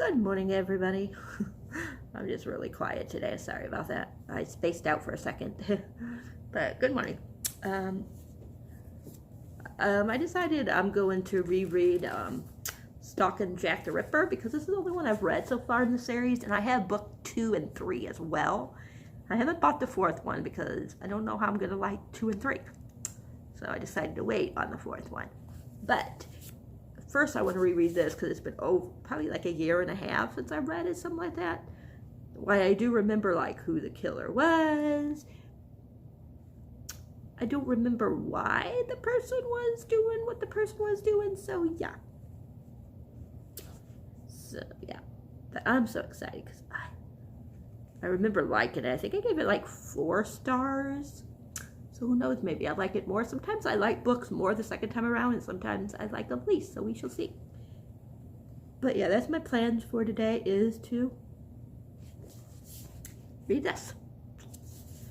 Good morning, everybody. I'm just really quiet today. Sorry about that. I spaced out for a second. But good morning. I decided I'm going to reread Stalking Jack the Ripper because this is the only one I've read so far in the series, and I have book 2 and 3 as well. I haven't bought the 4th one because I don't know how I'm going to like 2 and 3. So I decided to wait on the 4th one. But first I want to reread this because it's been probably like a year and a half since I read it, something like that. Why I do remember like who the killer was. I don't remember why the person was doing what the person was doing, so yeah. But I'm so excited because I remember liking it. I think I gave it like 4 stars. So who knows, maybe I'll like it more. Sometimes I like books more the second time around, and sometimes I like them least, so we shall see. But yeah, that's my plans for today, is to read this.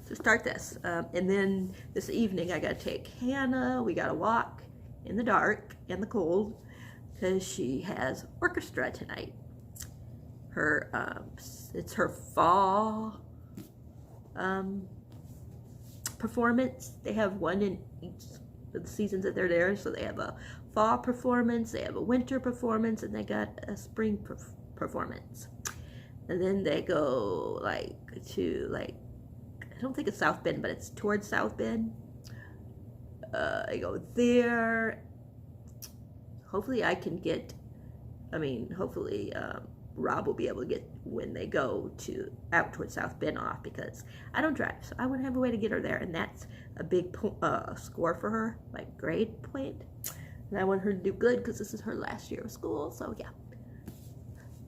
To start this. And then this evening I gotta take Hannah. We gotta walk in the dark and the cold because she has orchestra tonight. It's her fall performance. They have one in each of the seasons that they're there. So they have a fall performance, they have a winter performance, and they got a spring performance. And then they go to I don't think it's South Bend, but it's towards South Bend. I go there. Hopefully I can get, hopefully Rob will be able to get when they go out towards South Bend off, because I don't drive, so I wouldn't have a way to get her there, and that's a big score for her, like grade point. And I want her to do good because this is her last year of school, so yeah.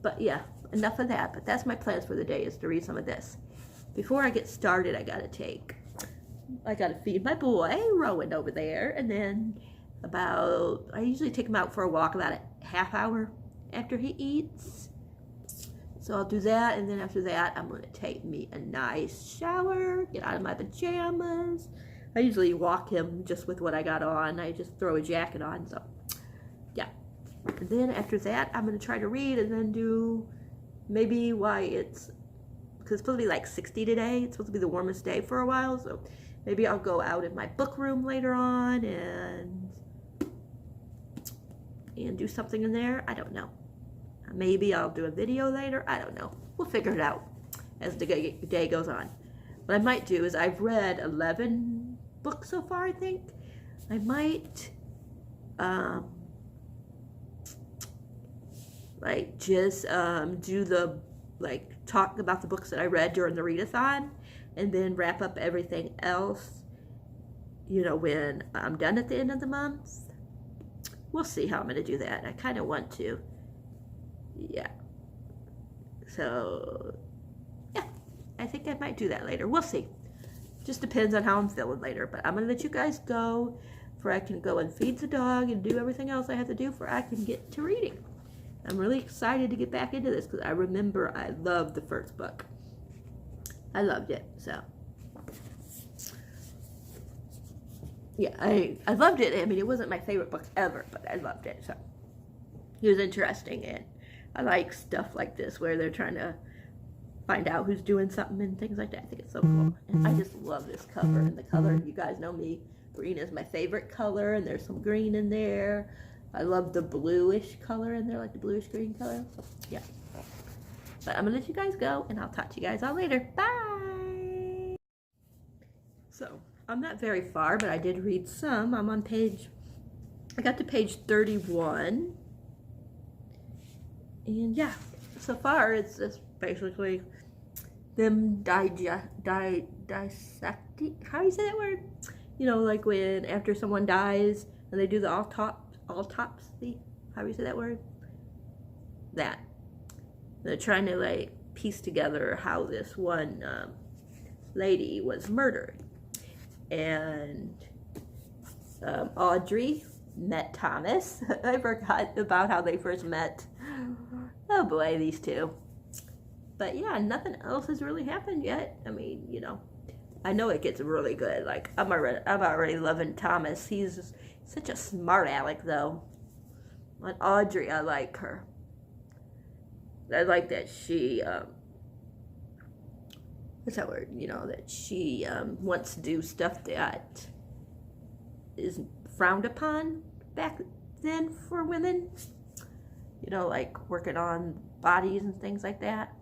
But yeah, enough of that. But that's my plans for the day, is to read some of this. Before I get started, I gotta feed my boy, Rowan, over there, and then I usually take him out for a walk about a half hour after he eats. So I'll do that, and then after that, I'm gonna take me a nice shower, get out of my pajamas. I usually walk him just with what I got on. I just throw a jacket on, so yeah. And then after that, I'm gonna try to read and then do maybe because it's supposed to be like 60 today. It's supposed to be the warmest day for a while, so maybe I'll go out in my book room later on and do something in there. I don't know. Maybe I'll do a video later. I don't know. We'll figure it out as the day goes on. What I might do is, I've read 11 books so far, I think. I might talk about the books that I read during the readathon, and then wrap up everything else, when I'm done at the end of the month. We'll see how I'm going to do that. I kind of want to. Yeah. So, yeah. I think I might do that later. We'll see. Just depends on how I'm feeling later. But I'm going to let you guys go, for I can go and feed the dog and do everything else I have to do, for I can get to reading. I'm really excited to get back into this because I remember I loved the first book. I loved it, so. Yeah, I loved it. It wasn't my favorite book ever, but I loved it, so. It was interesting, and I like stuff like this where they're trying to find out who's doing something and things like that. I think it's so cool. And I just love this cover. And the color, you guys know me, green is my favorite color, and there's some green in there. I love the bluish color in there, like the bluish green color. So, yeah. But I'm going to let you guys go, and I'll talk to you guys all later. Bye! So, I'm not very far, but I did read some. I got to page 31. And yeah, so far it's just basically them dissecting, how do you say that word? Like when after someone dies and they do the autopsy, how do you say that word? That. They're trying to piece together how this one lady was murdered. And Audrey met Thomas. I forgot about how they first met. Oh boy, these two. But yeah, nothing else has really happened yet. I know it gets really good. I'm already loving Thomas. He's such a smart aleck, though. And Audrey, I like her. I like that she, what's that word? You know, that she wants to do stuff that is frowned upon back then for women. You know, like working on bodies and things like that.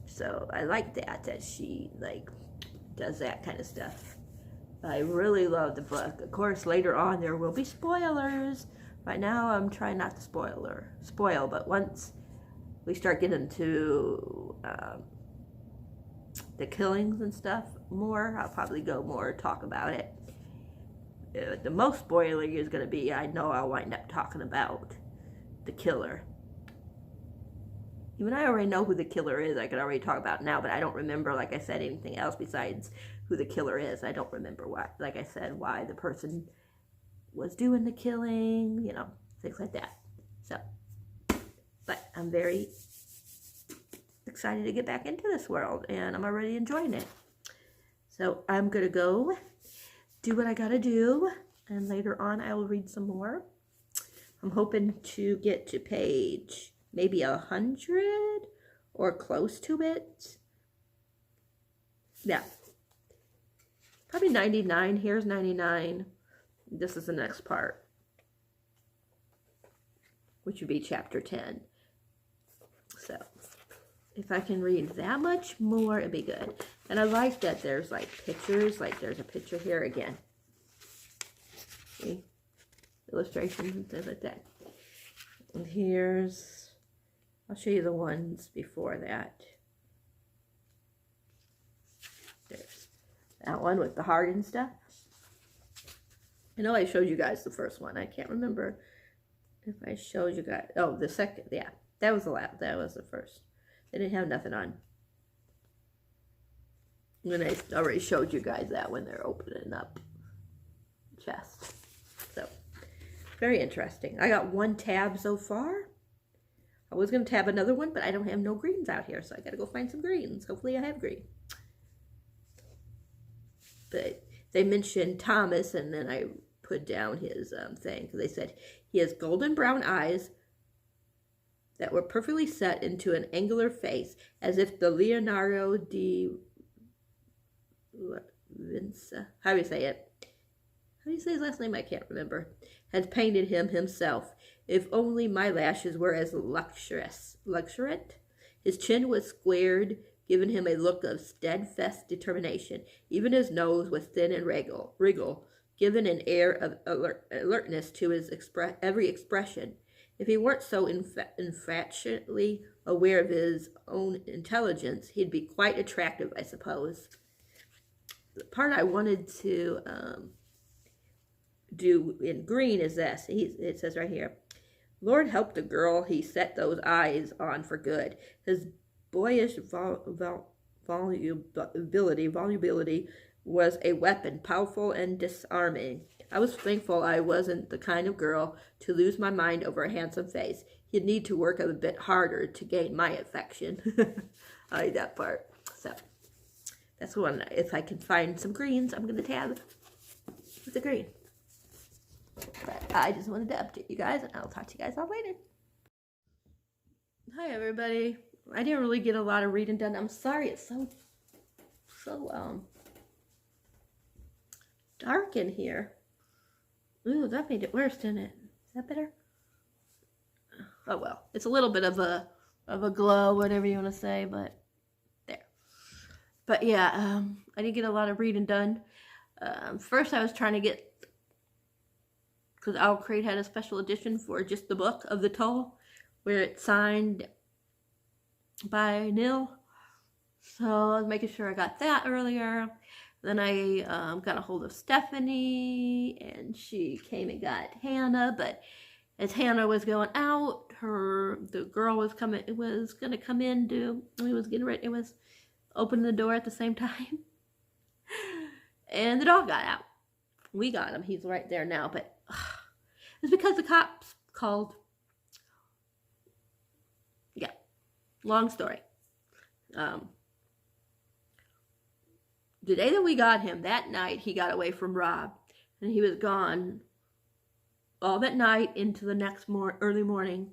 So I like that she like does that kind of stuff. I really love the book. Of course, later on there will be spoilers. Right now I'm trying not to spoil, but once we start getting to the killings and stuff more, I'll probably go more talk about it. The most spoiling is going to be, I know I'll wind up talking about the killer. Even I already know who the killer is. I could already talk about it now, but I don't remember, like I said, anything else besides who the killer is. I don't remember why, like I said, why the person was doing the killing, you know, things like that. So, but I'm very excited to get back into this world, and I'm already enjoying it. So I'm going to go do what I got to do, and later on I will read some more. I'm hoping to get to page maybe 100 or close to it. Yeah. Probably 99. Here's 99. This is the next part, which would be chapter 10. So, if I can read that much more, it'd be good. And I like that there's like pictures, like there's a picture here again. See? Illustrations and things like that. And here's, I'll show you the ones before that. There's that one with the heart and stuff. I know I showed you guys the first one. I can't remember if I showed you guys. Oh, the second, yeah. That was the last. That was the first. They didn't have nothing on. And I already showed you guys that when they're opening up the chest. So, very interesting. I got one tab so far. I was going to tab another one, but I don't have no greens out here, so I got to go find some greens. Hopefully I have green. But they mentioned Thomas, and then I put down his thing, because they said he has golden brown eyes that were perfectly set into an angular face, as if the Leonardo da Vinci, how do you say it? How do you say his last name? I can't remember. Had painted him himself. If only my lashes were as luxuriant. His chin was squared, giving him a look of steadfast determination. Even his nose was thin and regal, giving an air of alertness to his every expression. If he weren't so infatuately aware of his own intelligence, he'd be quite attractive, I suppose. The part I wanted to do in green is this. It says right here, Lord help the girl he set those eyes on for good. His boyish volubility was a weapon, powerful and disarming. I was thankful I wasn't the kind of girl to lose my mind over a handsome face. He'd need to work a bit harder to gain my affection. I like that part. So, that's one. If I can find some greens, I'm going to tab with the green. But I just wanted to update you guys, and I'll talk to you guys all later. Hi, everybody. I didn't really get a lot of reading done. I'm sorry, it's so dark in here. Ooh, that made it worse, didn't it? Is that better? Oh well, it's a little bit of a glow, whatever you want to say, but there. But yeah, I didn't get a lot of reading done. First, I was trying to get, because Owl Crate had a special edition for just the book of the Toll, where it's signed by Neil. So I was making sure I got that earlier. Then I got a hold of Stephanie, and she came and got Hannah. But as Hannah was going out, the girl was going to come in. We was getting ready. It was opening the door at the same time, and the dog got out. We got him. He's right there now. But it's because the cops called. Yeah, long story. The day that we got him, that night, he got away from Rob. And he was gone all that night into the next early morning.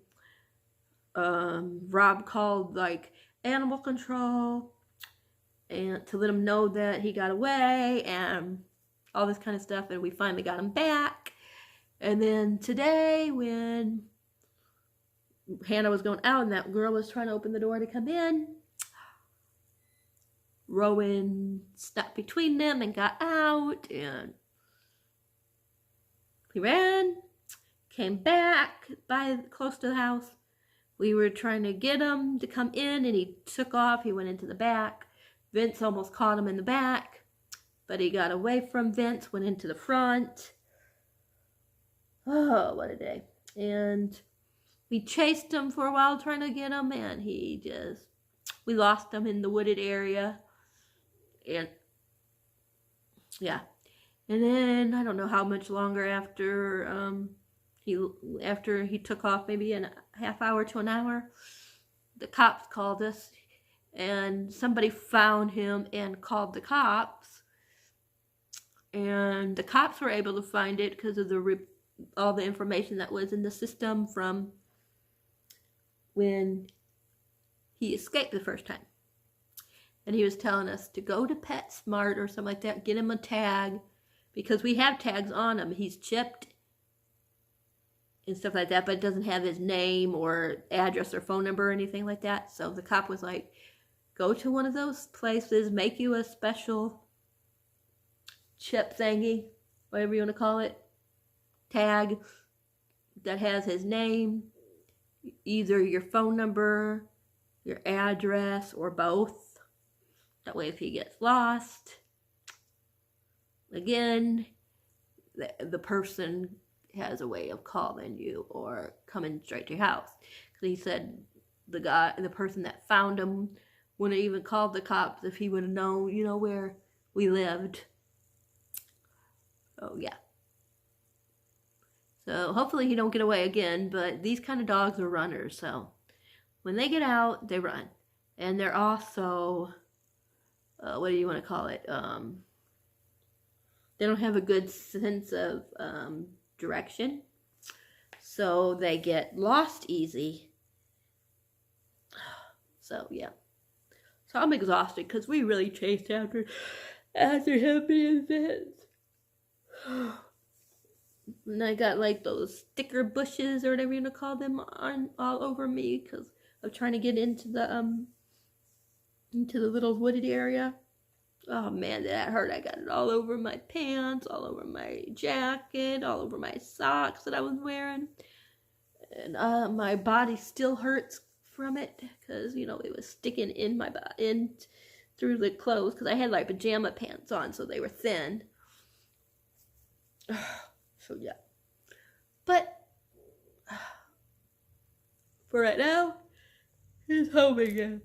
Rob called like animal control and to let him know that he got away and all this kind of stuff, and we finally got him back. And then today, when Hannah was going out and that girl was trying to open the door to come in, Rowan stepped between them and got out, and he ran, came back by close to the house. We were trying to get him to come in, and he took off. He went into the back. Vince almost caught him in the back, but he got away from Vince, went into the front. Oh, what a day. And we chased him for a while trying to get him, and we lost him in the wooded area. And yeah. And then I don't know how much longer after he took off, maybe a half hour to an hour, the cops called us, and somebody found him and called the cops, and the cops were able to find it because of all the information that was in the system from when he escaped the first time. And he was telling us to go to PetSmart or something like that, get him a tag, because we have tags on him. He's chipped and stuff like that, but it doesn't have his name or address or phone number or anything like that. So the cop was like, go to one of those places, make you a special chip thingy, whatever you want to call it, tag that has his name, either your phone number, your address, or both. That way if he gets lost, again, the person has a way of calling you or coming straight to your house. Because he said the person that found him wouldn't even call the cops if he would have known, where we lived. Oh, yeah. So hopefully he don't get away again, but these kind of dogs are runners, so when they get out, they run. And they're also, what do you want to call it? They don't have a good sense of direction, so they get lost easy. So, yeah. So I'm exhausted because we really chased after him being Vince. And I got like those sticker bushes or whatever you want to call them on all over me because of trying to get into the little wooded area. Oh man, did that hurt. I got it all over my pants, all over my jacket, all over my socks that I was wearing. And my body still hurts from it because, it was sticking in my body, through the clothes, because I had like pajama pants on, so they were thin. So yeah. But for right now, he's home again.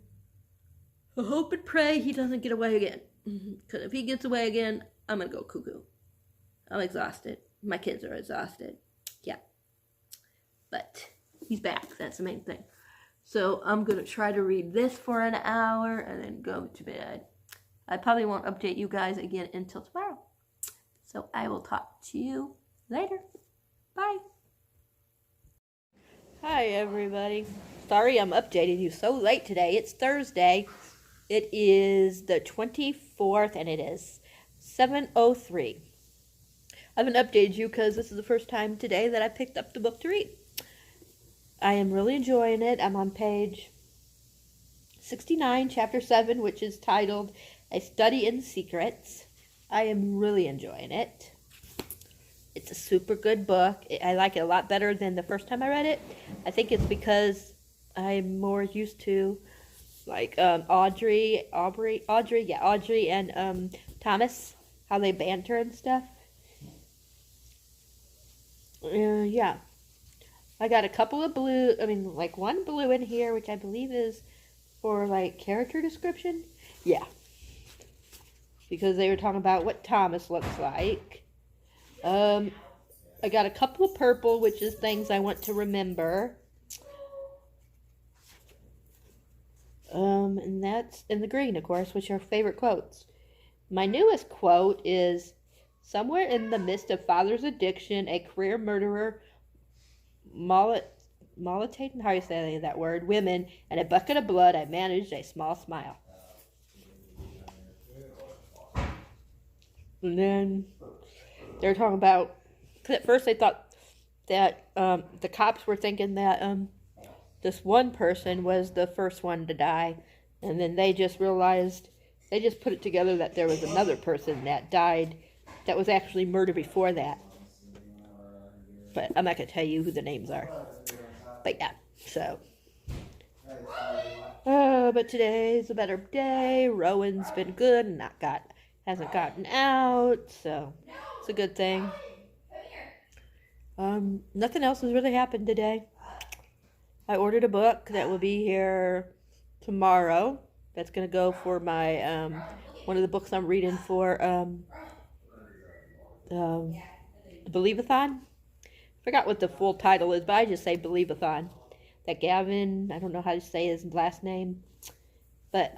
I hope and pray he doesn't get away again. Because if he gets away again, I'm going to go cuckoo. I'm exhausted. My kids are exhausted. Yeah. But he's back. That's the main thing. So I'm going to try to read this for an hour and then go to bed. I probably won't update you guys again until tomorrow. So I will talk to you later. Bye. Hi, everybody. Sorry I'm updating you so late today. It's Thursday. It is the 24th, and it is 7:03. I haven't updated you because this is the first time today that I picked up the book to read. I am really enjoying it. I'm on page 69, chapter 7, which is titled A Study in Secrets. I am really enjoying it. It's a super good book. I like it a lot better than the first time I read it. I think it's because I'm more used to like Audrey and Thomas, how they banter and stuff. Yeah. I got a couple of one blue in here, which I believe is for like character description. Yeah. Because they were talking about what Thomas looks like. I got a couple of purple, which is things I want to remember. And that's in the green, of course, which are favorite quotes. My newest quote is, somewhere in the midst of father's addiction, a career murderer, molitating, how do you say that word, women, and a bucket of blood, I managed a small smile. And then they're talking about, because at first they thought that the cops were thinking that this one person was the first one to die, and then they just realized, they just put it together that there was another person that died that was actually murdered before that. But I'm not going to tell you who the names are. But yeah, so. But today's a better day. Rowan's been good and hasn't gotten out, so it's a good thing. Nothing else has really happened today. I ordered a book that will be here tomorrow. That's going to go for my, one of the books I'm reading for, the Believe-a-thon. Forgot what the full title is, but I just say Believe-a-thon. That Gavin, I don't know how to say his last name, but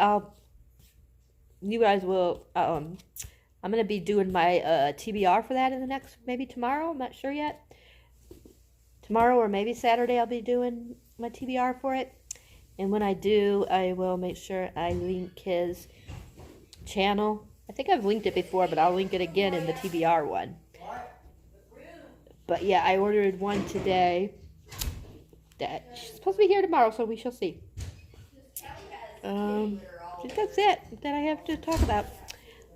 you guys will, I'm going to be doing my TBR for that in the next, maybe tomorrow, I'm not sure yet. Tomorrow or maybe Saturday I'll be doing my TBR for it. And when I do, I will make sure I link his channel. I think I've linked it before, but I'll link it again in the TBR one. But yeah, I ordered one today. She's supposed to be here tomorrow, so we shall see. I think that's it that I have to talk about.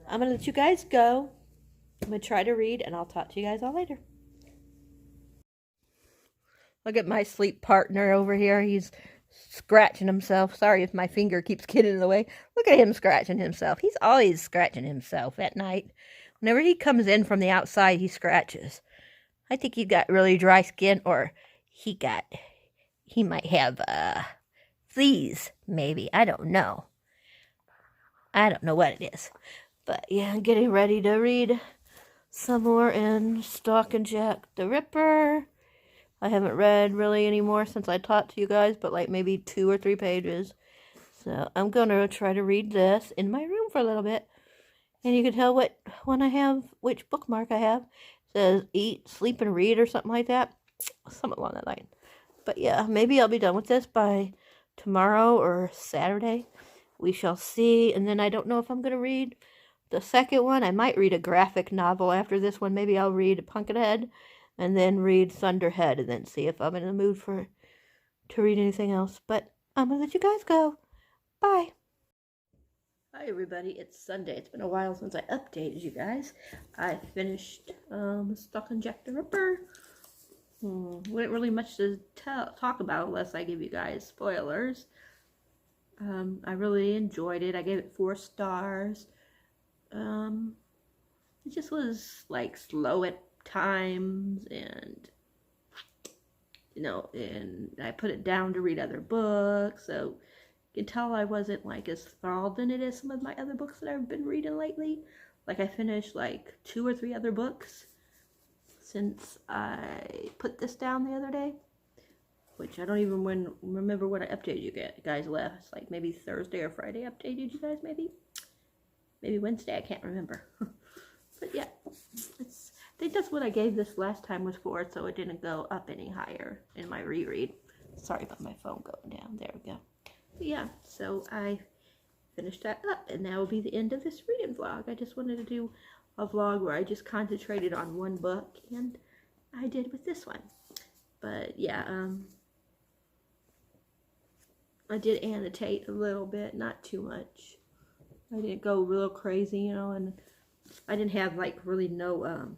I'm going to let you guys go. I'm going to try to read, and I'll talk to you guys all later. Look at my sleep partner over here. He's scratching himself. Sorry if my finger keeps getting in the way. Look at him scratching himself. He's always scratching himself at night. Whenever he comes in from the outside, he scratches. I think he got really dry skin, or he might have fleas, maybe. I don't know. I don't know what it is. But yeah, I'm getting ready to read some more in Stalking Jack the Ripper. I haven't read really anymore since I talked to you guys, but like maybe 2 or 3 pages. So I'm going to try to read this in my room for a little bit. And you can tell what one I have, which bookmark I have. It says eat, sleep, and read or something like that. Something along that line. But yeah, maybe I'll be done with this by tomorrow or Saturday. We shall see. And then I don't know if I'm going to read the second one. I might read a graphic novel after this one. Maybe I'll read Pumpkinhead and then read Thunderhead and then see if I'm in the mood to read anything else. But I'm going to let you guys go. Bye. Hi everybody, it's Sunday. It's been a while since I updated you guys. I finished Stalking Jack the Ripper. Wasn't really much to talk about unless I give you guys spoilers. I really enjoyed it. I gave it 4 stars. It just was like slow at times, and and I put it down to read other books, so you can tell I wasn't like as enthralled in it as some of my other books that I've been reading lately. Like I finished like 2 or 3 other books since I put this down the other day, which I don't even remember what I updated you guys last, like maybe Thursday or Friday I updated you guys, maybe Wednesday, I can't remember. But yeah, I think that's what I gave this last time was 4, so it didn't go up any higher in my reread. Sorry about my phone going down. There we go. But yeah, so I finished that up, and that will be the end of this reading vlog. I just wanted to do a vlog where I just concentrated on one book, and I did with this one. But yeah, I did annotate a little bit, not too much. I didn't go real crazy, and I didn't have like really no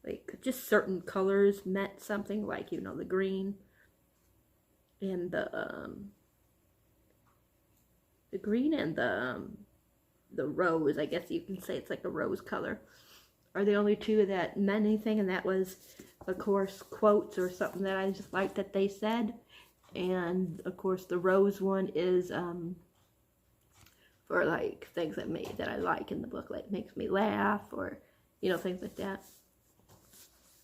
like just certain colors meant something, like the green and the green and the rose, I guess you can say it's like a rose color, are the only 2 that meant anything, and that was of course quotes or something that I just liked that they said. And of course the rose one is for like things that I like in the book, like makes me laugh, or things like that.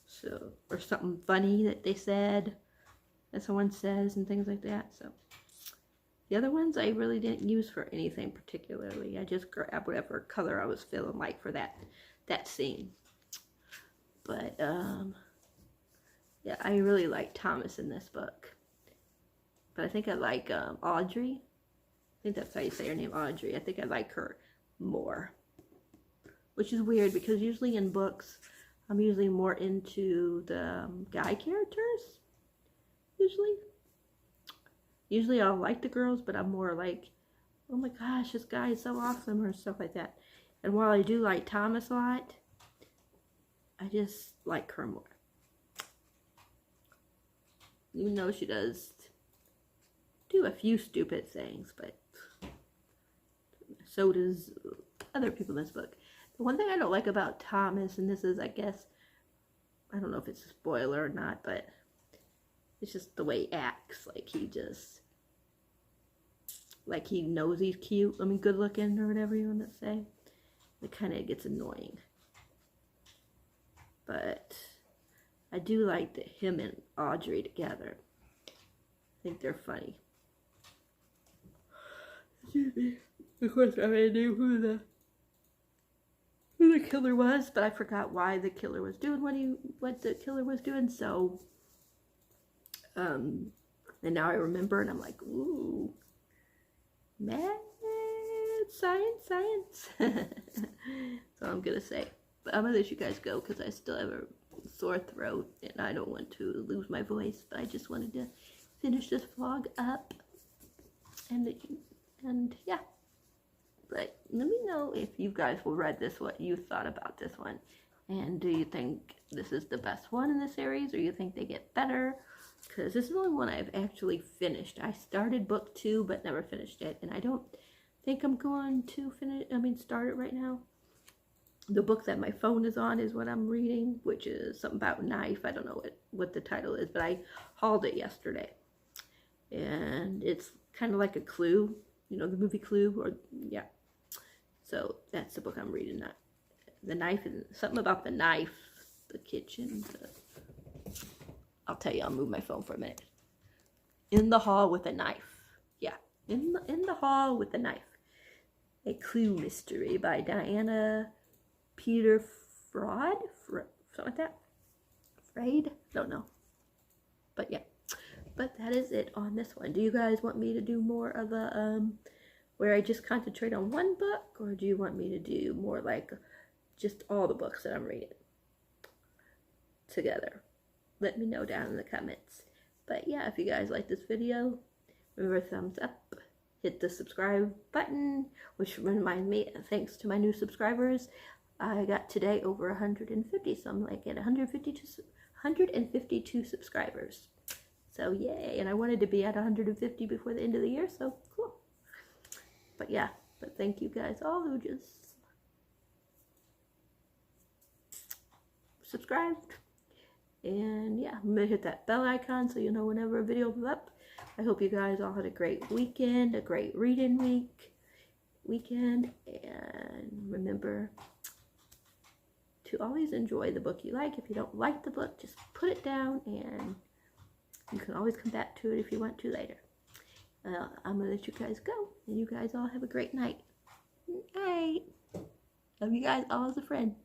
So, or something funny that they said, that someone says, and things like that. So the other ones I really didn't use for anything particularly. I just grabbed whatever color I was feeling like for that scene. But Yeah, I really like Thomas in this book. But I think I like Audrey. I think that's how you say her name, Audrey. I think I like her more. Which is weird because usually in books, I'm usually more into the guy characters. Usually I'll like the girls, but I'm more like, oh my gosh, this guy is so awesome, or stuff like that. And while I do like Thomas a lot, I just like her more. Even though she does do a few stupid things, but so does other people in this book. The one thing I don't like about Thomas, and this is, I guess, I don't know if it's a spoiler or not, but it's just the way he acts. Like he knows he's cute. I mean, good looking or whatever you want to say. It kind of gets annoying. But I do like him and Audrey together. I think they're funny. Excuse me. Of course, I knew who the killer was, but I forgot why the killer was doing what the killer was doing. So, and now I remember, and I'm like, ooh, mad science. So I'm gonna say, but I'm gonna let you guys go because I still have a sore throat and I don't want to lose my voice. But I just wanted to finish this vlog up, and yeah. But let me know if you guys will read this, what you thought about this one. And do you think this is the best one in the series, or you think they get better? Because this is the only one I've actually finished. I started book 2, but never finished it. And I don't think I'm going to start it right now. The book that my phone is on is what I'm reading, which is something about knife. I don't know what the title is, but I hauled it yesterday. And it's kind of like a Clue. You know, the movie Clue, or yeah. So that's the book I'm reading. The knife, and something about the knife, the kitchen. I'll tell you. I'll move my phone for a minute. In the Hall with a Knife. Yeah, in the Hall with a Knife. A Clue Mystery by Diana Peter Fraud, something like that. Fraid? Don't know. But yeah. But that is it on this one. Do you guys want me to do more of a where I just concentrate on one book, or do you want me to do more like just all the books that I'm reading together? Let me know down in the comments. But yeah, if you guys like this video, remember thumbs up, hit the subscribe button, which reminds me, thanks to my new subscribers, I got today over 150, so I'm like at 152 subscribers. So yay, and I wanted to be at 150 before the end of the year, so cool. But yeah, but thank you guys all who just subscribed. And yeah, I'm gonna hit that bell icon so you know whenever a video is up. I hope you guys all had a great weekend, a great reading weekend, and remember to always enjoy the book you like. If you don't like the book, just put it down, and you can always come back to it if you want to later. I'm going to let you guys go, and you guys all have a great night. Night. Love you guys all as a friend.